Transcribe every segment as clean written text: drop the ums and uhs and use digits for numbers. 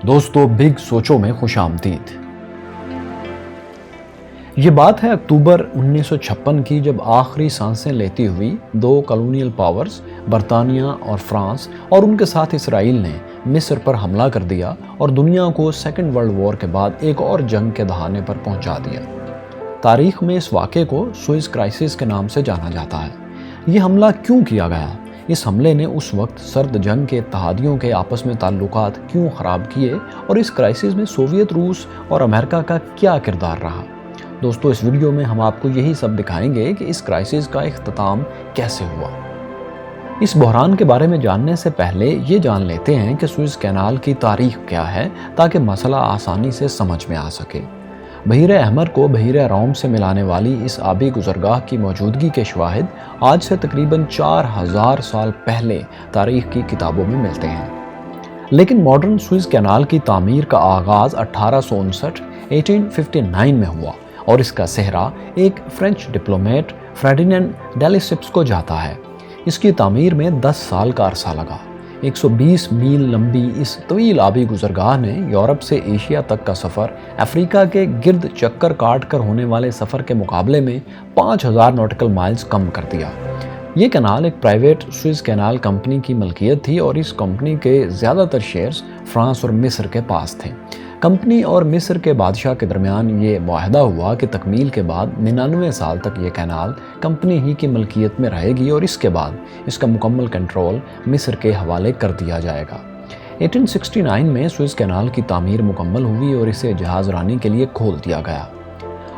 دوستو بگ سوچوں میں خوش آمدید۔ یہ بات ہے اکتوبر 1956 کی، جب آخری سانسیں لیتی ہوئی دو کالونیل پاورز برطانیہ اور فرانس اور ان کے ساتھ اسرائیل نے مصر پر حملہ کر دیا اور دنیا کو سیکنڈ ورلڈ وار کے بعد ایک اور جنگ کے دہانے پر پہنچا دیا۔ تاریخ میں اس واقعے کو سوئز کرائسس کے نام سے جانا جاتا ہے۔ یہ حملہ کیوں کیا گیا؟ اس حملے نے اس وقت سرد جنگ کے اتحادیوں کے آپس میں تعلقات کیوں خراب کیے اور اس کرائسس میں سوویت روس اور امریکہ کا کیا کردار رہا؟ دوستو اس ویڈیو میں ہم آپ کو یہی سب دکھائیں گے کہ اس کرائسس کا اختتام کیسے ہوا۔ اس بحران کے بارے میں جاننے سے پہلے یہ جان لیتے ہیں کہ سوئز کینال کی تاریخ کیا ہے، تاکہ مسئلہ آسانی سے سمجھ میں آ سکے۔ بحیرہ احمر کو بحیرہ روم سے ملانے والی اس آبی گزرگاہ کی موجودگی کے شواہد آج سے تقریباً 4000 سال پہلے تاریخ کی کتابوں میں ملتے ہیں۔ لیکن ماڈرن سوئز کینال کی تعمیر کا آغاز 1859 میں ہوا اور اس کا سہرا ایک فرینچ ڈپلومیٹ فرڈینینڈ ڈیلیسپس کو جاتا ہے۔ اس کی تعمیر میں 10 سال کا عرصہ لگا۔ 120 میل لمبی اس طویل آبی گزرگاہ نے یورپ سے ایشیا تک کا سفر افریقہ کے گرد چکر کاٹ کر ہونے والے سفر کے مقابلے میں 5000 نوٹیکل مائلز کم کر دیا۔ یہ کینال ایک پرائیویٹ سوئز کینال کمپنی کی ملکیت تھی اور اس کمپنی کے زیادہ تر شیئرز فرانس اور مصر کے پاس تھے۔ کمپنی اور مصر کے بادشاہ کے درمیان یہ معاہدہ ہوا کہ تکمیل کے بعد 99 سال تک یہ کینال کمپنی ہی کی ملکیت میں رہے گی اور اس کے بعد اس کا مکمل کنٹرول مصر کے حوالے کر دیا جائے گا۔ 1869 میں سوئز کینال کی تعمیر مکمل ہوئی اور اسے جہاز رانی کے لیے کھول دیا گیا۔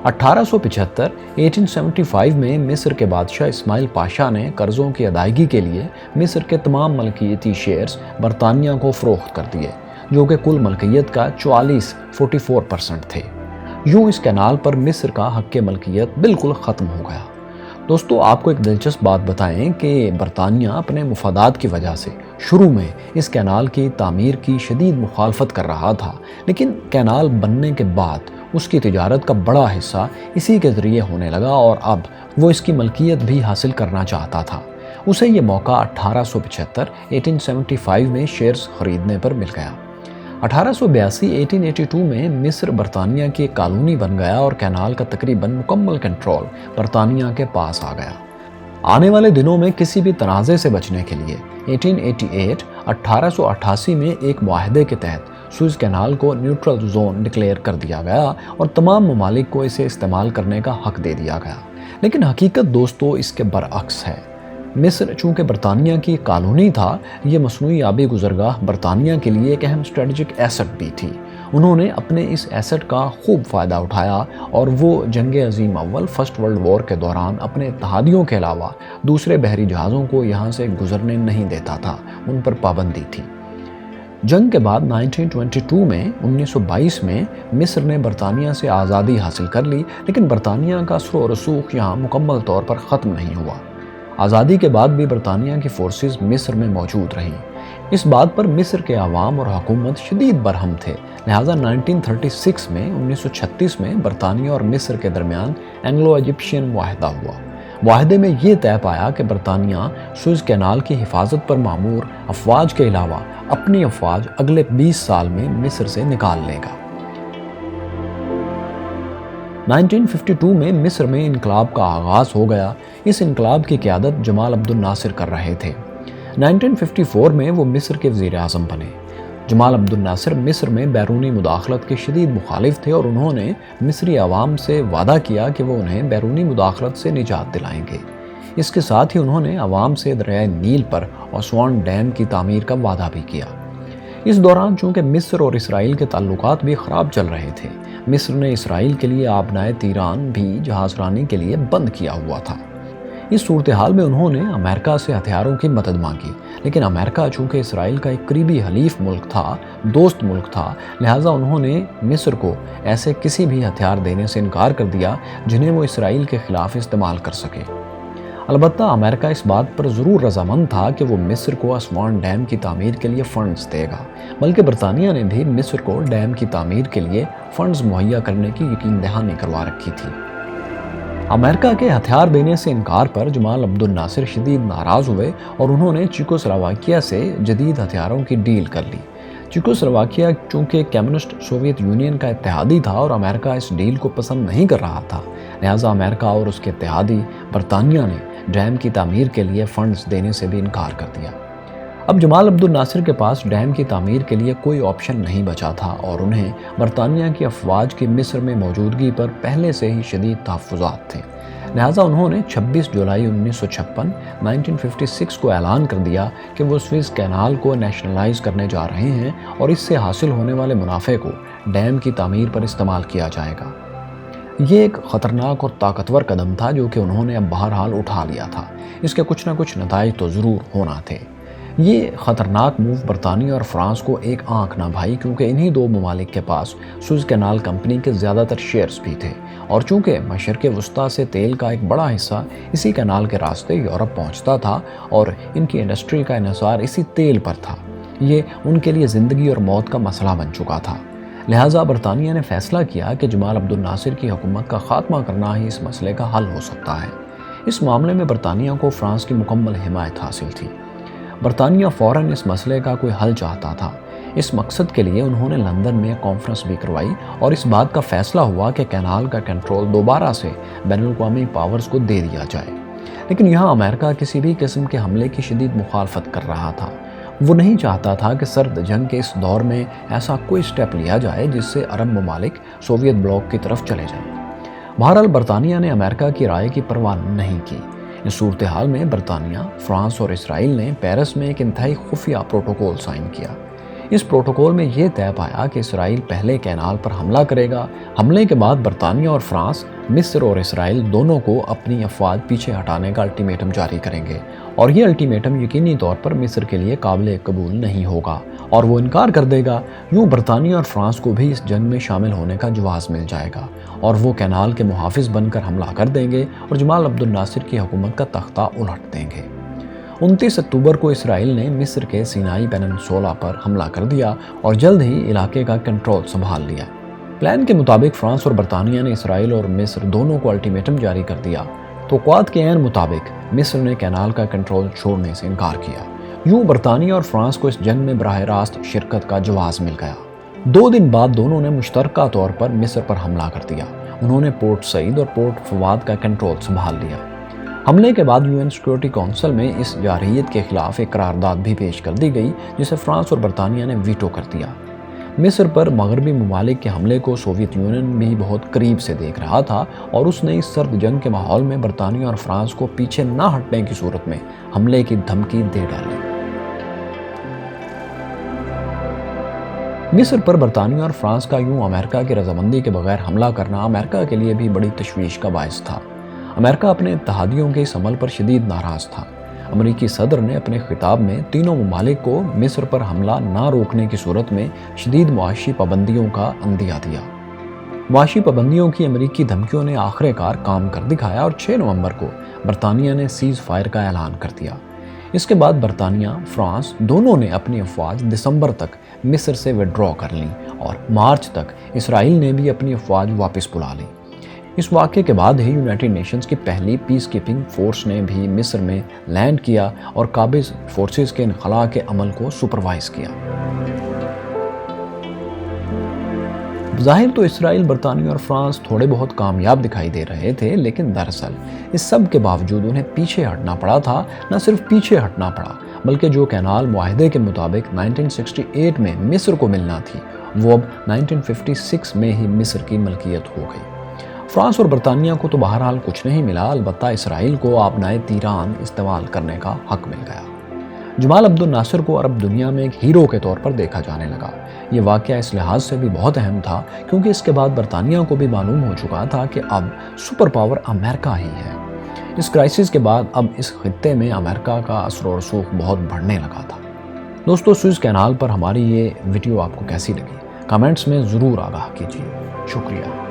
1875 میں مصر کے بادشاہ اسماعیل پاشا نے قرضوں کی ادائیگی کے لیے مصر کے تمام ملکیتی شیئرز برطانیہ کو فروخت کر دیے، جو کہ کل ملکیت کا 44% تھے۔ یوں اس کینال پر مصر کا حق ملکیت بالکل ختم ہو گیا۔ دوستو آپ کو ایک دلچسپ بات بتائیں کہ برطانیہ اپنے مفادات کی وجہ سے شروع میں اس کینال کی تعمیر کی شدید مخالفت کر رہا تھا، لیکن کینال بننے کے بعد اس کی تجارت کا بڑا حصہ اسی کے ذریعے ہونے لگا اور اب وہ اس کی ملکیت بھی حاصل کرنا چاہتا تھا۔ اسے یہ موقع 1875 میں شیئرز خریدنے پر مل گیا۔ 1882 میں مصر برطانیہ کی ایک کالونی بن گیا اور کینال کا تقریباً مکمل کنٹرول برطانیہ کے پاس آ گیا۔ آنے والے دنوں میں کسی بھی تنازع سے بچنے کے لیے 1888 میں ایک معاہدے کے تحت سوئز کینال کو نیوٹرل زون ڈکلیئر کر دیا گیا اور تمام ممالک کو اسے استعمال کرنے کا حق دے دیا گیا۔ لیکن حقیقت دوستو اس کے برعکس ہے۔ مصر چونکہ برطانیہ کی کالونی تھا، یہ مصنوعی آبی گزرگاہ برطانیہ کے لیے ایک اہم اسٹریٹجک ایسٹ بھی تھی۔ انہوں نے اپنے اس ایسٹ کا خوب فائدہ اٹھایا اور وہ جنگ عظیم اول فرسٹ ورلڈ وار کے دوران اپنے اتحادیوں کے علاوہ دوسرے بحری جہازوں کو یہاں سے گزرنے نہیں دیتا تھا، ان پر پابندی تھی۔ جنگ کے بعد 1922 میں مصر نے برطانیہ سے آزادی حاصل کر لی، لیکن برطانیہ کا اثر و رسوخ یہاں مکمل طور پر ختم نہیں ہوا۔ آزادی کے بعد بھی برطانیہ کی فورسز مصر میں موجود رہیں۔ اس بات پر مصر کے عوام اور حکومت شدید برہم تھے، لہٰذا 1936 میں برطانیہ اور مصر کے درمیان اینگلو ایجپشین معاہدہ ہوا۔ معاہدے میں یہ طے پایا کہ برطانیہ سوئز کینال کی حفاظت پر مامور افواج کے علاوہ اپنی افواج اگلے 20 سال میں مصر سے نکال لے گا۔ 1952 میں مصر میں انقلاب کا آغاز ہو گیا۔ اس انقلاب کی قیادت جمال عبد الناصر کر رہے تھے۔ 1954 میں وہ مصر کے وزیر اعظم بنے۔ جمال عبد الناصر مصر میں بیرونی مداخلت کے شدید مخالف تھے اور انہوں نے مصری عوام سے وعدہ کیا کہ وہ انہیں بیرونی مداخلت سے نجات دلائیں گے۔ اس کے ساتھ ہی انہوں نے عوام سے دریائے نیل پر اسوان ڈیم کی تعمیر کا وعدہ بھی کیا۔ اس دوران چونکہ مصر اور اسرائیل کے تعلقات بھی خراب چل رہے تھے، مصر نے اسرائیل کے لیے آبنائے تیران بھی جہاز رانی کے لیے بند کیا ہوا تھا۔ اس صورتحال میں انہوں نے امریکہ سے ہتھیاروں کی مدد مانگی، لیکن امریکہ چونکہ اسرائیل کا ایک قریبی حلیف ملک تھا، دوست ملک تھا، لہٰذا انہوں نے مصر کو ایسے کسی بھی ہتھیار دینے سے انکار کر دیا جنہیں وہ اسرائیل کے خلاف استعمال کر سکے۔ البتہ امریکہ اس بات پر ضرور رضامند تھا کہ وہ مصر کو اسوان ڈیم کی تعمیر کے لیے فنڈز دے گا، بلکہ برطانیہ نے بھی مصر کو ڈیم کی تعمیر کے لیے فنڈز مہیا کرنے کی یقین دہانی کروا رکھی تھی۔ امریکہ کے ہتھیار دینے سے انکار پر جمال عبد الناصر شدید ناراض ہوئے اور انہوں نے چیکوسلواکیہ سے جدید ہتھیاروں کی ڈیل کر لی۔ چیکوسلواکیہ چونکہ کمیونسٹ سوویت یونین کا اتحادی تھا اور امریکہ اس ڈیل کو پسند نہیں کر رہا تھا، لہٰذا امریکہ اور اس کے اتحادی برطانیہ نے ڈیم کی تعمیر کے لیے فنڈز دینے سے بھی انکار کر دیا۔ اب جمال عبد الناصر کے پاس ڈیم کی تعمیر کے لیے کوئی آپشن نہیں بچا تھا اور انہیں برطانیہ کی افواج کی مصر میں موجودگی پر پہلے سے ہی شدید تحفظات تھے، لہٰذا انہوں نے 26 جولائی 1956 کو اعلان کر دیا کہ وہ سوئز کینال کو نیشنلائز کرنے جا رہے ہیں اور اس سے حاصل ہونے والے منافع کو ڈیم کی تعمیر پر استعمال کیا جائے گا۔ یہ ایک خطرناک اور طاقتور قدم تھا جو کہ انہوں نے اب بہرحال اٹھا لیا تھا، اس کے کچھ نہ کچھ نتائج تو ضرور ہونا تھے۔ یہ خطرناک موو برطانیہ اور فرانس کو ایک آنکھ نہ بھائی، کیونکہ انہی دو ممالک کے پاس سوئز کینال کمپنی کے زیادہ تر شیئرز بھی تھے، اور چونکہ مشرق وسطیٰ سے تیل کا ایک بڑا حصہ اسی کینال کے راستے یورپ پہنچتا تھا اور ان کی انڈسٹری کا انحصار اسی تیل پر تھا، یہ ان کے لیے زندگی اور موت کا مسئلہ بن چکا تھا۔ لہٰذا برطانیہ نے فیصلہ کیا کہ جمال عبد الناصر کی حکومت کا خاتمہ کرنا ہی اس مسئلے کا حل ہو سکتا ہے۔ اس معاملے میں برطانیہ کو فرانس کی مکمل حمایت حاصل تھی۔ برطانیہ فوراً اس مسئلے کا کوئی حل چاہتا تھا۔ اس مقصد کے لیے انہوں نے لندن میں کانفرنس بھی کروائی اور اس بات کا فیصلہ ہوا کہ کینال کا کنٹرول دوبارہ سے بین الاقوامی پاورز کو دے دیا جائے۔ لیکن یہاں امریکہ کسی بھی قسم کے حملے کی شدید مخالفت کر رہا تھا۔ وہ نہیں چاہتا تھا کہ سرد جنگ کے اس دور میں ایسا کوئی سٹیپ لیا جائے جس سے عرب ممالک سوویت بلاک کی طرف چلے جائیں۔ بہرحال برطانیہ نے امریکہ کی رائے کی پرواہ نہیں کی۔ اس صورتحال میں برطانیہ، فرانس اور اسرائیل نے پیرس میں ایک انتہائی خفیہ پروٹوکول سائن کیا۔ اس پروٹوکول میں یہ طے پایا کہ اسرائیل پہلے کینال پر حملہ کرے گا۔ حملے کے بعد برطانیہ اور فرانس مصر اور اسرائیل دونوں کو اپنی افواج پیچھے ہٹانے کا الٹیمیٹم جاری کریں گے، اور یہ الٹیمیٹم یقینی طور پر مصر کے لیے قابل قبول نہیں ہوگا اور وہ انکار کر دے گا۔ یوں برطانیہ اور فرانس کو بھی اس جنگ میں شامل ہونے کا جواز مل جائے گا اور وہ کینال کے محافظ بن کر حملہ کر دیں گے اور جمال عبد الناصر کی حکومت کا تختہ الٹ دیں گے۔ 29 اکتوبر کو اسرائیل نے مصر کے سینائی پیننسولا پر حملہ کر دیا اور جلد ہی علاقے کا کنٹرول سنبھال لیا۔ پلان کے مطابق فرانس اور برطانیہ نے اسرائیل اور مصر دونوں کو الٹیمیٹم جاری کر دیا۔ توقعات کے عین مطابق مصر نے کینال کا کنٹرول چھوڑنے سے انکار کیا۔ یوں برطانیہ اور فرانس کو اس جنگ میں براہ راست شرکت کا جواز مل گیا۔ 2 دن بعد دونوں نے مشترکہ طور پر مصر پر حملہ کر دیا۔ انہوں نے پورٹ سعید اور پورٹ فواد کا کنٹرول سنبھال لیا۔ حملے کے بعد UN سیکورٹی کونسل میں اس جارحیت کے خلاف ایک قرارداد بھی پیش کر دی گئی جسے فرانس اور برطانیہ نے ویٹو کر دیا۔ مصر پر مغربی ممالک کے حملے کو سوویت یونین بھی بہت قریب سے دیکھ رہا تھا اور اس نے اس سرد جنگ کے ماحول میں برطانیہ اور فرانس کو پیچھے نہ ہٹنے کی صورت میں حملے کی دھمکی دے ڈالی۔ مصر پر برطانیہ اور فرانس کا یوں امریکہ کی رضامندی کے بغیر حملہ کرنا امریکہ کے لیے بھی بڑی تشویش کا باعث تھا۔ امریکہ اپنے اتحادیوں کے اس عمل پر شدید ناراض تھا۔ امریکی صدر نے اپنے خطاب میں تینوں ممالک کو مصر پر حملہ نہ روکنے کی صورت میں شدید معاشی پابندیوں کا عندیہ دیا۔ معاشی پابندیوں کی امریکی دھمکیوں نے آخر کار کام کر دکھایا اور 6 نومبر کو برطانیہ نے سیز فائر کا اعلان کر دیا۔ اس کے بعد برطانیہ، فرانس دونوں نے اپنی افواج دسمبر تک مصر سے وڈرا کر لیں اور مارچ تک اسرائیل نے بھی اپنی افواج واپس بلا لی۔ اس واقعے کے بعد ہی یونائٹڈ نیشنز کی پہلی پیس کیپنگ فورس نے بھی مصر میں لینڈ کیا اور قابض فورسز کے انخلاء کے عمل کو سپروائز کیا۔ ظاہر تو اسرائیل، برطانیہ اور فرانس تھوڑے بہت کامیاب دکھائی دے رہے تھے، لیکن دراصل اس سب کے باوجود انہیں پیچھے ہٹنا پڑا تھا۔ نہ صرف پیچھے ہٹنا پڑا بلکہ جو کینال معاہدے کے مطابق 1968 میں مصر کو ملنا تھی وہ اب 1956 میں ہی مصر کی ملکیت ہو گئی۔ فرانس اور برطانیہ کو تو بہرحال کچھ نہیں ملا، البتہ اسرائیل کو آبنائے تیران استعمال کرنے کا حق مل گیا۔ جمال عبد الناصر کو عرب دنیا میں ایک ہیرو کے طور پر دیکھا جانے لگا۔ یہ واقعہ اس لحاظ سے بھی بہت اہم تھا کیونکہ اس کے بعد برطانیہ کو بھی معلوم ہو چکا تھا کہ اب سپر پاور امریکہ ہی ہے۔ اس کرائسس کے بعد اب اس خطے میں امریکہ کا اثر و رسوخ بہت بڑھنے لگا تھا۔ دوستو، سوئز کینال پر ہماری یہ ویڈیو آپ کو کیسی لگی؟ کمنٹس میں ضرور آگاہ کیجیے۔ شکریہ۔